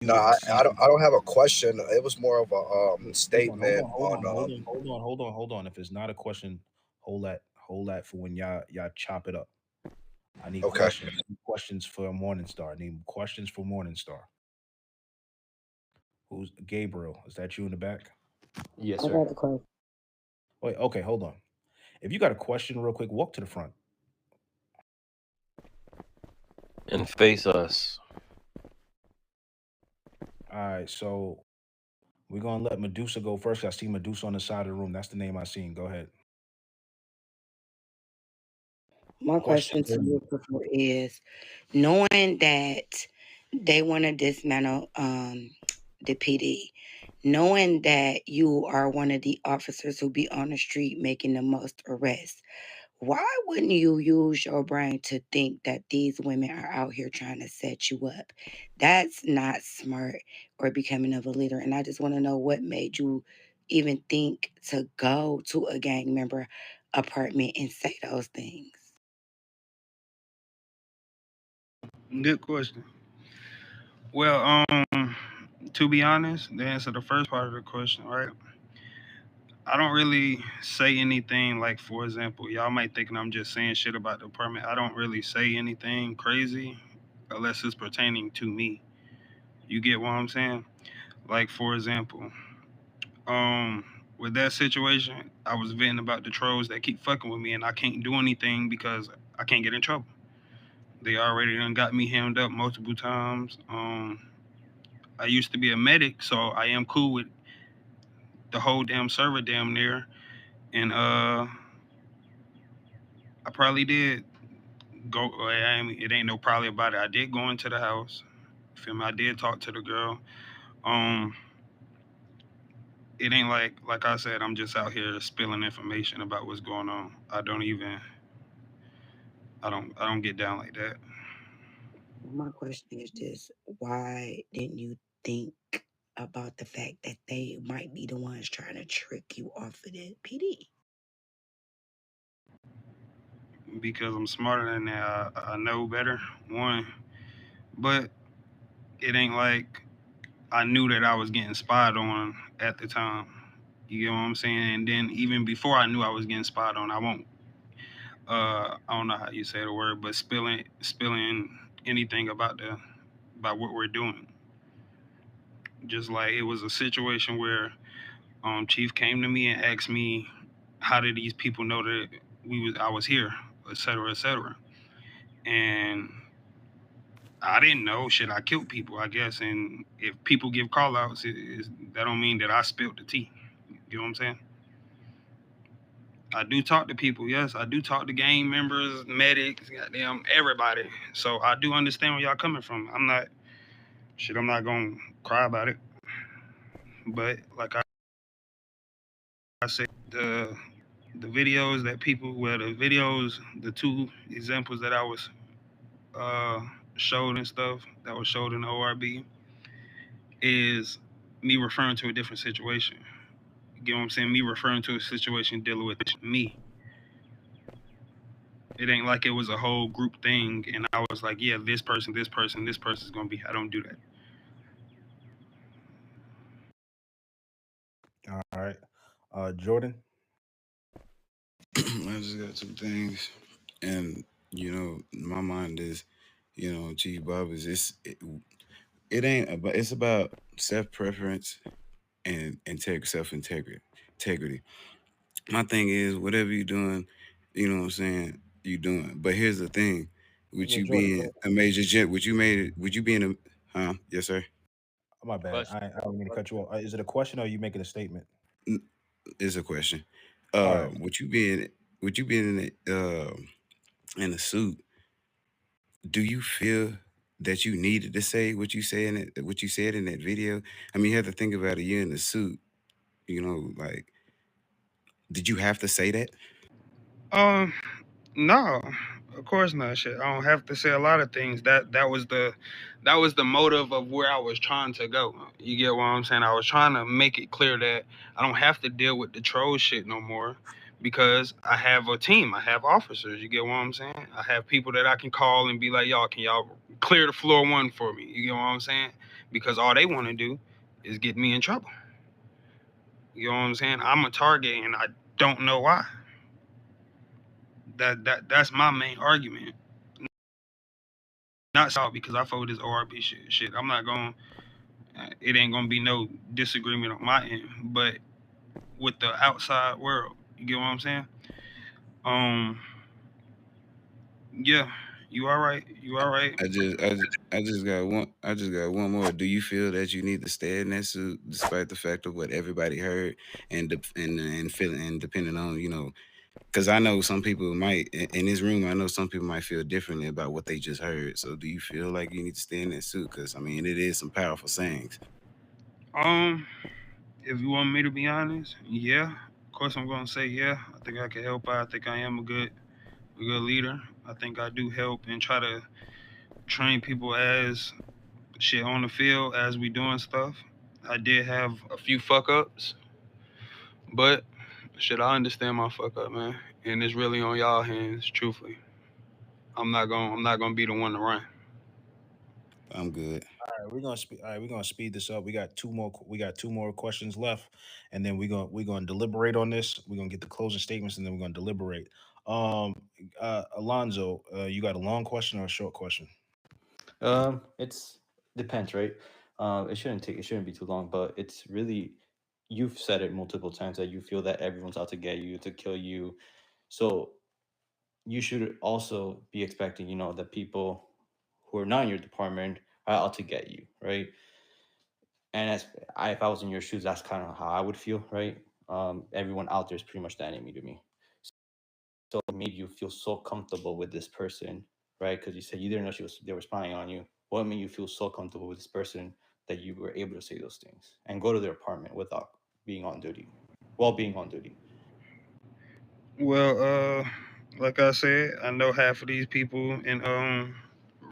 No, and see. I don't have a question. It was more of a Hold statement on, hold on on, hold on, hold on, hold on, hold on. If it's not a question, hold that for when y'all chop it up. I need okay. questions. I need questions for Morningstar. I need questions for Morningstar. Who's Gabriel? Is that you in the back? Yes, I sir. got a question. Wait, okay, hold on. If you got a question, real quick, walk to the front. And face us. All right, so we're gonna let Medusa go first. I see Medusa on the side of the room. That's the name I seen. Go ahead. My Question question to three. Lucifer is, knowing that they want to dismantle the PD, knowing that you are one of the officers who be on the street making the most arrests, why wouldn't you use your brain to think that these women are out here trying to set you up? That's not smart or becoming of a leader. And I just want to know what made you even think to go to a gang member apartment and say those things. Good question. Well, to be honest, to answer the first part of the question, right? I don't really say anything like, for example, y'all might think I'm just saying shit about the apartment. I don't really say anything crazy unless it's pertaining to me. You get what I'm saying? Like, for example, um, with that situation, I was venting about the trolls that keep fucking with me, and I can't do anything because I can't get in trouble. They already done got me hemmed up multiple times. I used to be a medic, so I am cool with the whole damn server damn near. And I probably did go. I mean, it ain't no probably about it. I did go into the house. Feel me? I did talk to the girl. Um, it ain't like I said. I'm just out here spilling information about what's going on. I don't get down like that. My question is just, why didn't you think about the fact that they might be the ones trying to trick you off of the PD? Because I'm smarter than that. I know better. One, but it ain't like I knew that I was getting spied on at the time. You get what I'm saying? And then even before I knew I was getting spied on, I won't. I don't know how you say the word, but spilling anything about what we're doing. Just like it was a situation where Chief came to me and asked me, how did these people know that I was here, et cetera, et cetera. And I didn't know. Shit, I killed people, I guess. And if people give call outs, that don't mean that I spilled the tea. You know what I'm saying? I do talk to people, yes. I do talk to gang members, medics, goddamn everybody. So I do understand where y'all coming from. I'm not gonna cry about it. But like I said, the videos that people, well, the two examples that I was uh, showed and stuff that was showed in the ORB is me referring to a different situation. You get what I'm saying? Me referring to a situation dealing with me. It ain't like it was a whole group thing, and I was like, yeah, this person is gonna be. I don't do that. All right. Jordan. I just got some things, and my mind is, Chief Bob is it ain't about it's about self preference and self integrity. My thing is, whatever you're doing, you know what I'm saying, you doing. But here's the thing, with Yeah, you Jordan. being a major jet, would you being a, huh? Yes, sir. My bad. Question. I don't mean to cut you off. Is it a question or are you making a statement? N- Is a question. All right. Would you being in a suit, do you feel that you needed to say what you said in that video? I mean, you have to think about it. You're in the suit, like, did you have to say that? Um, no, of course not. Shit, I don't have to say a lot of things. That was the motive of where I was trying to go. You get what I'm saying? I was trying to make it clear that I don't have to deal with the troll shit no more because I have a team. I have officers. You get what I'm saying? I have people that I can call and be like, y'all, can y'all clear the floor one for me? You get what I'm saying? because all they want to do is get me in trouble. You know what I'm saying? I'm a target, and I don't know why. That's my main argument. Not so because I fuck with this ORB shit. I'm not going. It ain't gonna be no disagreement on my end, but with the outside world, you get what I'm saying? Yeah, you all right? You all right? I just got one more. Do you feel that you need to stay in that suit despite the fact of what everybody heard and feeling and depending on, you know, because I know some people might in this room. I know some people might feel differently about what they just heard. So do you feel like you need to stay in that suit? Because I mean, it is some powerful sayings. If you want me to be honest, yeah. Of course, I'm gonna say yeah. I think I can help out. I think I am a good leader. I think I do help and try to train people as shit on the field as we doing stuff. I did have a few fuck ups, but shit, I understand my fuck up, man. And it's really on y'all hands, truthfully. I'm not gonna be the one to run. I'm good. All right, we're gonna speed this up. We got two more questions left, and then we're gonna deliberate on this. We're gonna get the closing statements, and then we're gonna deliberate. Alonzo, you got a long question or a short question? It's depends, right? It shouldn't be too long, but it's really, you've said it multiple times that you feel that everyone's out to get you, to kill you. So you should also be expecting, you know, that people who are not in your department are out to get you, right? And if I was in your shoes, that's kind of how I would feel, right? Everyone out there is pretty much the enemy to me. So it made you feel so comfortable with this person, right? Because you said you didn't know they were spying on you. What made you feel so comfortable with this person that you were able to say those things and go to their apartment without being on duty, while being on duty? Well, like I said, I know half of these people, and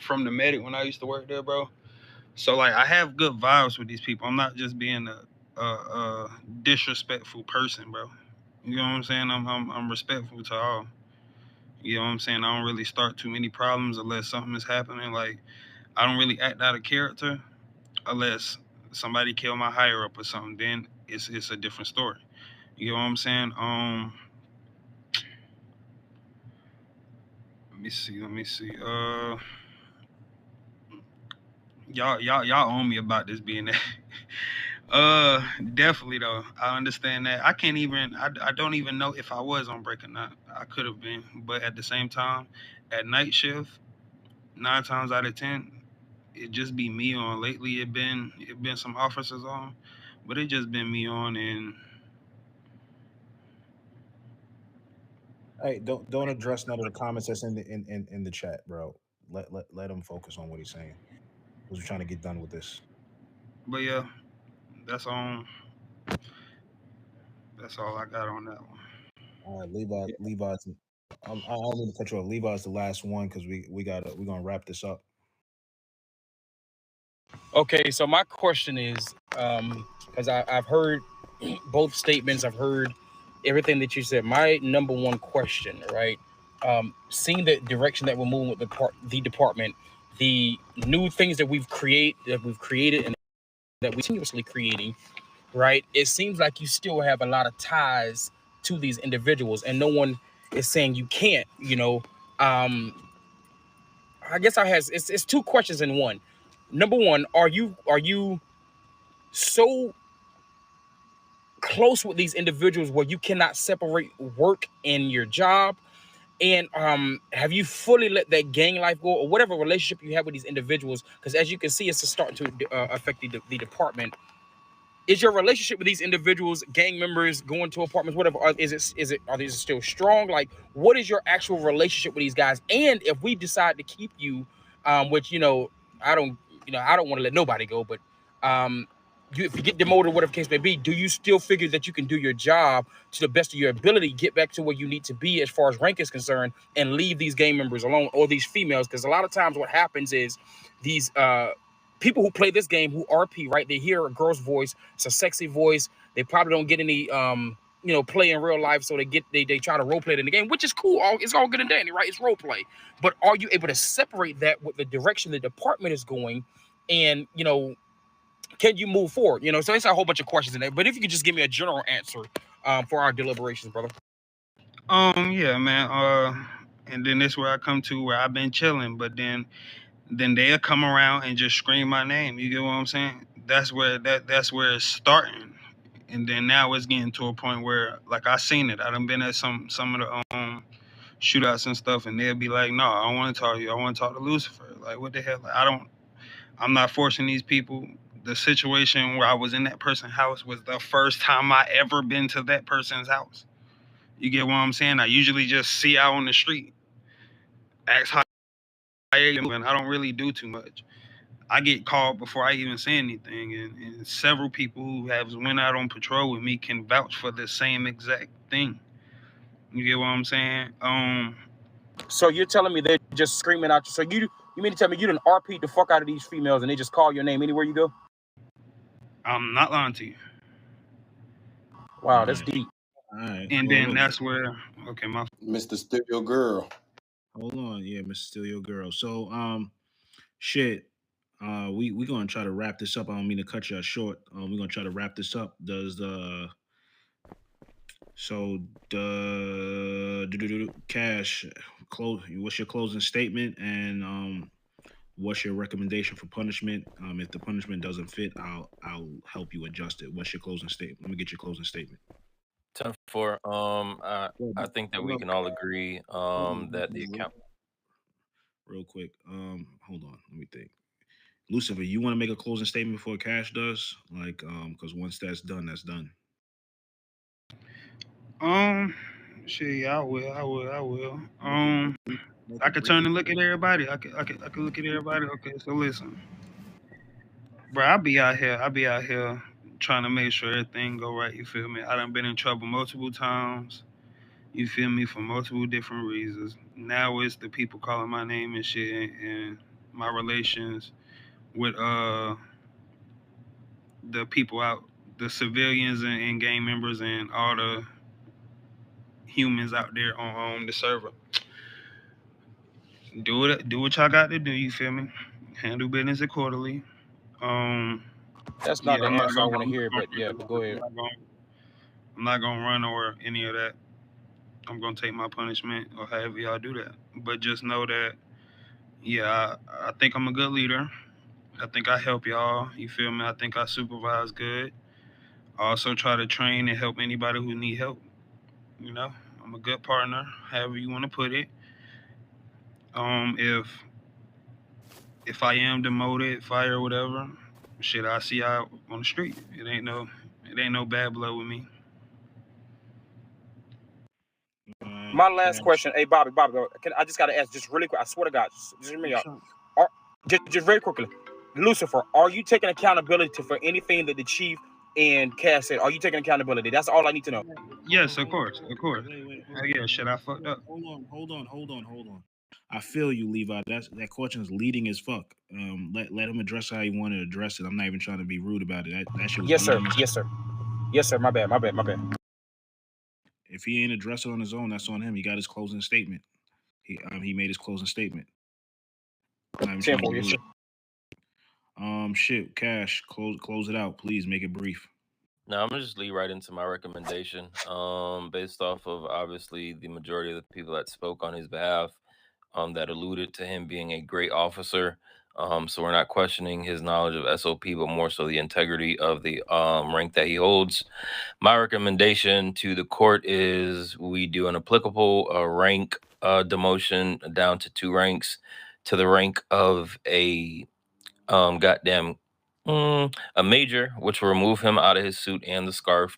from the medic when I used to work there, bro. So like, I have good vibes with these people. I'm not just being a disrespectful person, bro. You know what I'm saying? I'm respectful to all. You know what I'm saying? I don't really start too many problems unless something is happening. Like, I don't really act out of character unless somebody kill my higher up or something. Then it's a different story. You know what I'm saying? Let me see. Y'all own me about this being that. Definitely though. I understand that. I don't even know if I was on break or not. I could have been, but at the same time, at night shift, 9 times out of 10, it just be me on. Lately, it been some officers on, but it just been me on. And Hey, don't address none of the comments that's in the chat, bro. Let him focus on what he's saying. Because we're trying to get done with this. but yeah, that's all I got on that one. All right, Levi's. I don't mean to cut you off. Levi's the last one because we're gonna wrap this up. Okay, so my question is, because I've heard both statements, I've heard everything that you said. My number one question, right? Seeing the direction that we're moving with the department, the new things that we've created, and that we're continuously creating, right? It seems like you still have a lot of ties to these individuals, and no one is saying you can't. You know, I guess it's two questions in one. Number one, are you so close with these individuals where you cannot separate work and your job? And have you fully let that gang life go, or whatever relationship you have with these individuals? Because as you can see, it's starting to affect the department. Is your relationship with these individuals, gang members, going to apartments, whatever? Are these still strong? Like, what is your actual relationship with these guys? And if we decide to keep you, which I don't want to let nobody go, but if you get demoted, whatever case may be, do you still figure that you can do your job to the best of your ability, get back to where you need to be as far as rank is concerned, and leave these gang members alone, or these females? Because a lot of times what happens is these people who play this game, who RP, right? They hear a girl's voice. It's a sexy voice. They probably don't get any, play in real life. So they try to role play it in the game, which is cool. It's all good and dandy, right? It's role play. But are you able to separate that with the direction the department is going? And, can you move forward? You know, so it's a whole bunch of questions in there. But if you could just give me a general answer for our deliberations, brother. Yeah, man. And then this where I come to where I've been chilling, but then they'll come around and just scream my name. You get what I'm saying? That's where it's starting. And then now it's getting to a point where, like, I seen it. I done been at some of the shootouts and stuff, and they'll be like, "No, I don't want to talk to you. I want to talk to Lucifer." Like, what the hell? Like, I'm not forcing these people. The situation where I was in that person's house was the first time I ever been to that person's house. You get what I'm saying? I usually just see out on the street, ask how I am, and I don't really do too much. I get called before I even say anything, and several people who have went out on patrol with me can vouch for the same exact thing. You get what I'm saying? So you're telling me they're just screaming out? So you mean to tell me you done RP the fuck out of these females and they just call your name anywhere you go? I'm not lying to you. Wow, that's deep. All right. And Well, then look, that's where, okay, my Mr. Stereo Girl. hold on. Yeah, Mr. Still Your Girl. So, shit. We gonna try to wrap this up. I don't mean to cut you short. We're gonna try to wrap this up. Does the Cash close? What's your closing statement, and what's your recommendation for punishment? If the punishment doesn't fit, I'll help you adjust it. What's your closing statement? Let me get your closing statement. 10-4. I think that we can all agree that the account. Real quick. Hold on. Let me think. Lucifer, you want to make a closing statement before Cash does? Like, because once that's done, that's done. shit, yeah, I will. Make I it could brief. turn and look at everybody. I could look at everybody. Okay, so listen, bro, I be out here trying to make sure everything go right. You feel me? I done been in trouble multiple times. You feel me? For multiple different reasons. Now it's the people calling my name and shit, and my relations with the people out, the civilians and gang members and all the humans out there on the server. Do what y'all got to do. You feel me? Handle business accordingly. That's not Yeah, the answer I want to hear, but yeah, but go ahead. I'm not gonna run or any of that. I'm gonna take my punishment or however y'all do that. But just know that, yeah, I think I'm a good leader. I think I help y'all. You feel me? I think I supervise good. I also try to train and help anybody who need help. You know, I'm a good partner, however you want to put it. If I am demoted, fired, whatever, shit, I see out on the street. It ain't no bad blood with me. My last question, hey Bobby, I just gotta ask, just really quick. I swear to God, just hear me out. Just very quickly, Lucifer, are you taking accountability for anything that the chief and Cass said? Are you taking accountability? That's all I need to know. Yes, of course. Wait. Oh yeah, shit, I fucked up. Hold on. I feel you, Levi. That question is leading as fuck. Let him address how he want to address it. I'm not even trying to be rude about it. That shit was Yes, sir. leading as- Yes, sir. My bad. If he ain't address it on his own, that's on him. He got his closing statement. He made his closing statement. I'm not even trying to be rude. Shit, Cash, close it out, please. Make it brief. Now I'm gonna just lead right into my recommendation. Based off of obviously the majority of the people that spoke on his behalf, that alluded to him being a great officer. So we're not questioning his knowledge of SOP, but more so the integrity of the rank that he holds. My recommendation to the court is we do an applicable rank demotion down to 2 ranks to the rank of a a major, which will remove him out of his suit and the scarf,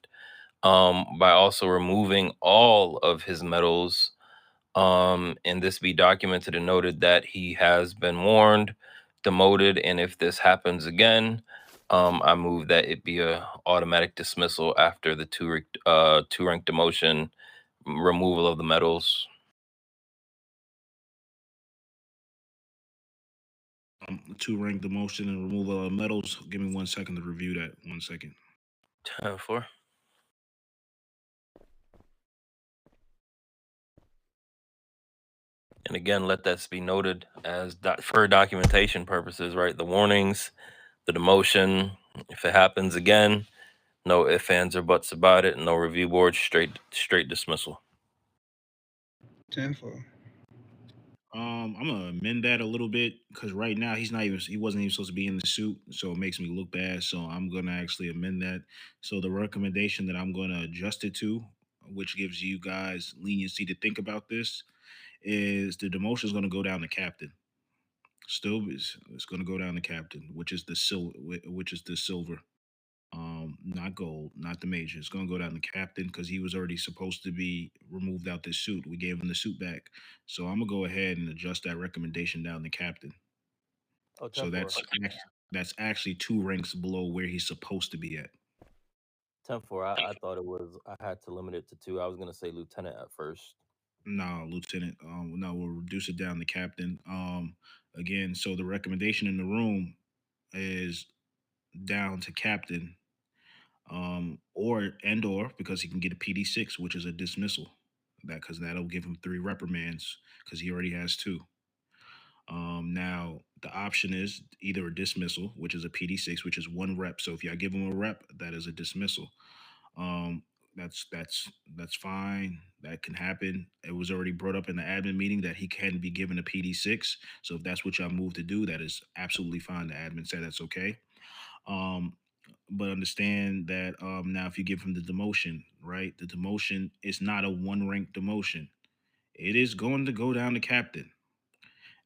by also removing all of his medals, and this be documented and noted that he has been warned, demoted, and if this happens again, I move that it be a automatic dismissal after the 2 rank demotion, removal of the medals. 2 rank demotion and removal of medals. Give me 1 second to review that. 1 second. 10-4. And again, let that be noted as for documentation purposes, right? The warnings, the demotion, If it happens again, no ifs, ands, or buts about it. No review board. Straight dismissal. 10-4. I'm gonna amend that a little bit because right now he wasn't even supposed to be in the suit, so it makes me look bad. So I'm gonna actually amend that. So the recommendation that I'm gonna adjust it to, which gives you guys leniency to think about this, is the demotion is gonna go down to captain. Still, it's gonna go down to captain, which is the silver. Not gold, not the major. It's gonna go down to captain because he was already supposed to be removed out this suit. We gave him the suit back, so I'm gonna go ahead and adjust that recommendation down to captain. Oh, So 10-4. that's actually 2 ranks below where he's supposed to be at. 10-4. I thought it was. I had to limit it to 2. I was gonna say lieutenant at first. No, lieutenant. No, we'll reduce it down to captain. Again, so the recommendation in the room is down to captain, or because he can get a PD6, which is a dismissal. Because that'll give him 3 reprimands because he already has 2. Now the option is either a dismissal, which is a PD6, which is 1 rep. So if y'all give him a rep, that is a dismissal. Um, that's fine. That can happen. It was already brought up in the admin meeting that he can be given a PD6. So if that's what y'all move to do, that is absolutely fine. The admin said that's okay. Um, but understand that now if you give him the demotion, right? The demotion is not a 1 rank demotion. It is going to go down to captain.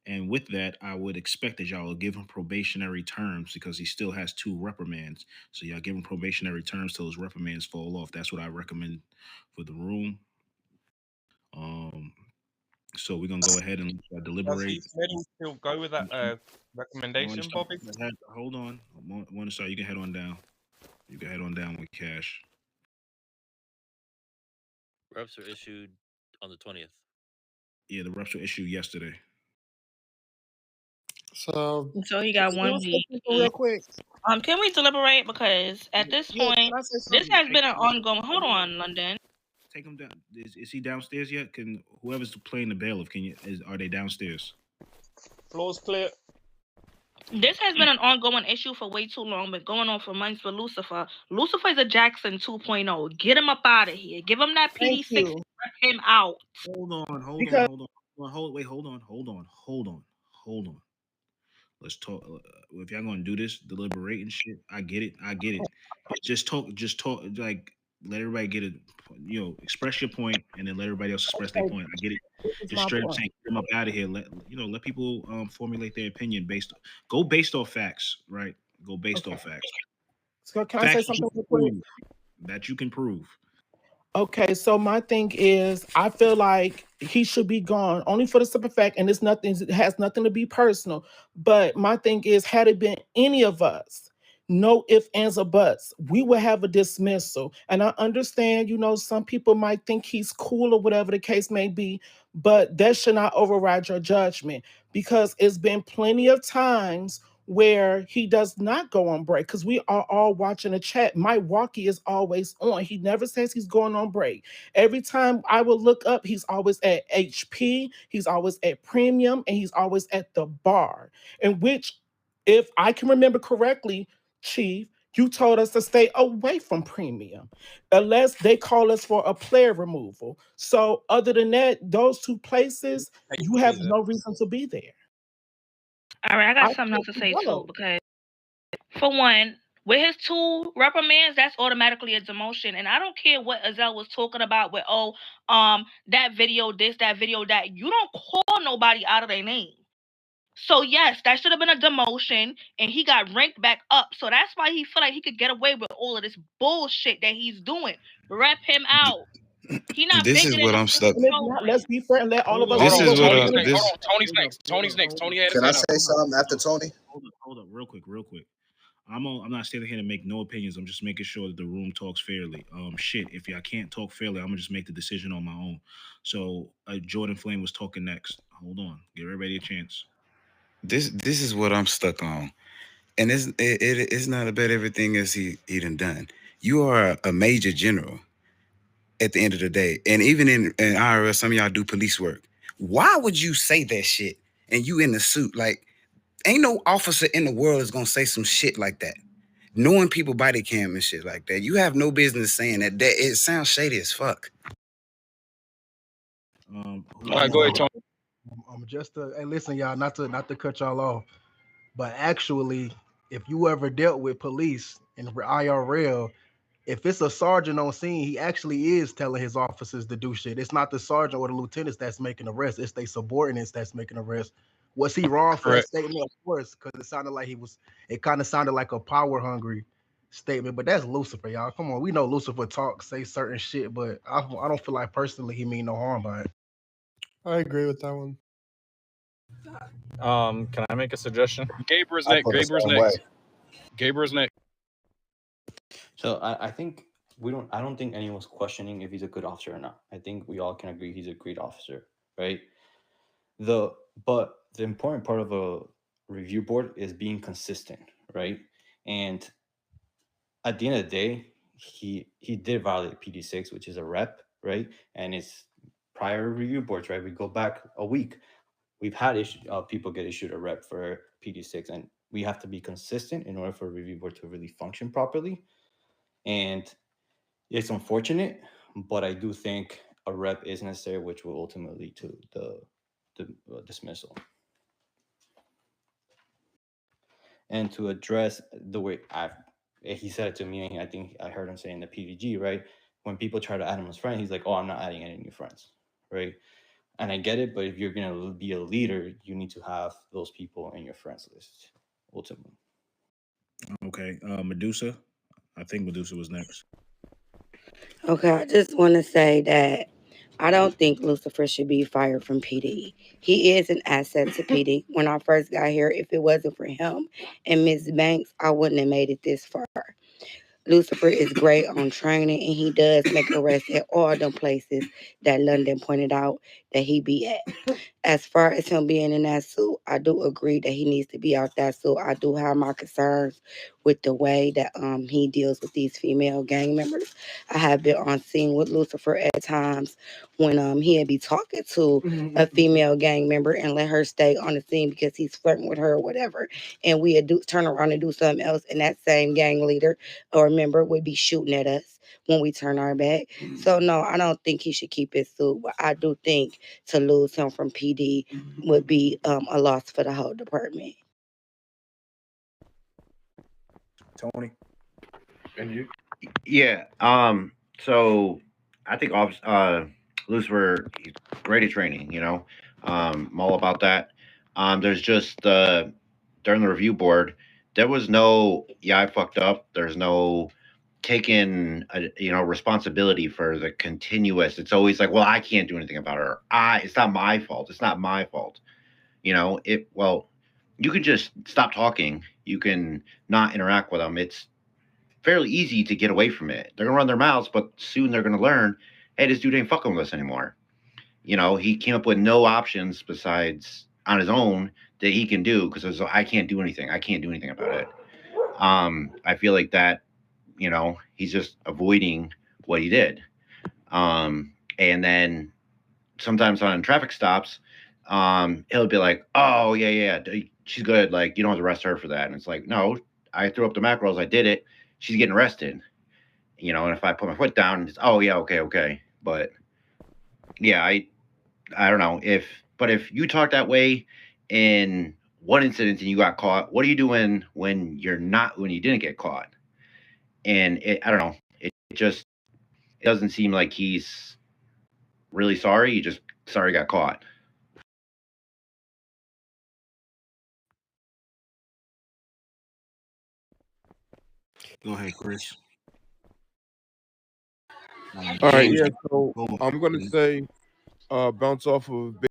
And with that, I would expect that y'all will give him probationary terms because he still has 2 reprimands. So y'all give him probationary terms till his reprimands fall off. That's what I recommend for the room. So we're gonna go ahead and deliberate. Still go with that recommendation, Bobby? Hold on. Sorry, you can head on down. You can head on down with Cash. Reps were issued on the 20th. Yeah, the reps were issued yesterday. So he got 1 week. real quick. Can we deliberate? Because at this point, can I say this something? has been an ongoing. Hold on, London. Take him down. Is he downstairs yet? Can whoever's playing the bailiff? Are they downstairs? Floor's clear. This has been an ongoing issue for way too long, been going on for months with Lucifer. Lucifer is a Jackson 2.0. Get him up out of here. Give him that PD6. Rep him out. Hold on. Let's talk. If y'all gonna do this deliberating shit, I get it. Just talk. Like let everybody get it. Express your point, and then let everybody else express their point. I get it. Just straight up saying, get them up out of here. Let people formulate their opinion based off facts, right? Go based off facts. So can I say something real quick? That you can prove. Okay, so my thing is, I feel like he should be gone only for the simple fact, and it has nothing to be personal. But my thing is, had it been any of us, no ifs, ands, or buts, we would have a dismissal. And I understand, some people might think he's cool or whatever the case may be, but that should not override your judgment because it's been plenty of times where he does not go on break because we are all watching the chat. My walkie is always on. He never says he's going on break. Every time I will look up, he's always at HP, he's always at premium, and he's always at the bar. In which, if I can remember correctly, Chief, you told us to stay away from premium unless they call us for a player removal. So other than that, those 2 places, you have no reason to be there. All right, I got something else to say too, because for one, with his 2 reprimands, that's automatically a demotion. And I don't care what Azelle was talking about with, that video, this, that video, that. You don't call nobody out of their name. So yes, that should have been a demotion, and he got ranked back up. So that's why he feel like he could get away with all of this bullshit that he's doing. Rep him out. He not. This is what I'm stuck. Let's be fair and let all of us. This is what Tony's next. Tony's next. Tony had. Can I say something after Tony? Hold up, real quick. I'm not standing here to make no opinions. I'm just making sure that the room talks fairly. If y'all can't talk fairly, I'm gonna just make the decision on my own. So Jordan Flame was talking next. Hold on, give everybody a chance. This is what I'm stuck on, and it's not about everything else he done. You are a major general at the end of the day, and even in IRS, some of y'all do police work. Why would you say that shit and you in the suit? Like, ain't no officer in the world is gonna say some shit like that. knowing people body cam and shit like that. You have no business saying that. That it sounds shady as fuck. All right, go ahead, Tony. Just to hey, listen, y'all, not to cut y'all off, but actually, if you ever dealt with police in IRL, if it's a sergeant on scene, he actually is telling his officers to do shit. It's not the sergeant or the lieutenants that's making arrests. It's their subordinates that's making arrests. Was he wrong for that statement? Of course, because it sounded like it kind of sounded like a power hungry statement, but that's Lucifer, y'all. Come on, we know Lucifer say certain shit, but I don't feel like personally he mean no harm by it. I agree with that one. Can I make a suggestion? Gabriel's I next. feel the Gabriel's same next. way. Gabriel's next. So I think I don't think anyone's questioning if he's a good officer or not. I think we all can agree he's a great officer, right? But the important part of a review board is being consistent, right? And at the end of the day, he did violate PD6, which is a rep, right? And it's prior review boards, right? We go back a week. We've had people get issued a rep for PD6, and we have to be consistent in order for a review board to really function properly. And it's unfortunate, but I do think a rep is necessary, which will ultimately lead to the dismissal. And to address the way he said it to me, and I think I heard him say in the PVG, right? When people try to add him as friend, he's like, "Oh, I'm not adding any new friends," right? And I get it, but if you're gonna be a leader, you need to have those people in your friends list, ultimately. Okay, Medusa. I think Medusa was next. Okay, I just want to say that I don't think Lucifer should be fired from PD. He is an asset to PD. When I first got here, if it wasn't for him and Ms. Banks, I wouldn't have made it this far. Lucifer is great on training, and he does make arrests at all them places that London pointed out that he be at. As far as him being in that suit, I do agree that he needs to be out that suit. I do have my concerns with the way that he deals with these female gang members. I have been on scene with Lucifer at times when he'd be talking to a female gang member and let her stay on the scene because he's flirting with her or whatever, and we'd turn around and do something else, and that same gang leader or member would be shooting at us when we turn our back. So no, I don't think he should keep his suit, but I do think to lose him from PD would be a loss for the whole department. Tony. And you? Yeah. So I think Lucifer, he's great at training. You know, I'm all about that. There's just during the review board, there was no I fucked up. There's no taking responsibility for the continuous. It's always like, well, I can't do anything about it. It's not my fault. It's not my fault. You can just stop talking. You can not interact with them. It's fairly easy to get away from it. They're gonna run their mouths, but soon they're gonna learn, hey, this dude ain't fucking with us anymore. He came up with no options besides on his own that he can do because I can't do anything. I can't do anything about it. I feel like that, he's just avoiding what he did. And then sometimes on traffic stops, he'll be like, oh, yeah, she's good. Like, you don't have to arrest her for that. And it's like, no, I threw up the macros. I did it. She's getting arrested. And if I put my foot down, it's, oh, yeah, okay. But, yeah, I don't know. If you talk that way in one incident and you got caught, what are you doing when you didn't get caught? And I don't know. It doesn't seem like he's really sorry. He just sorry got caught. Go ahead, Chris. All right, yeah. So I'm going to say, bounce off of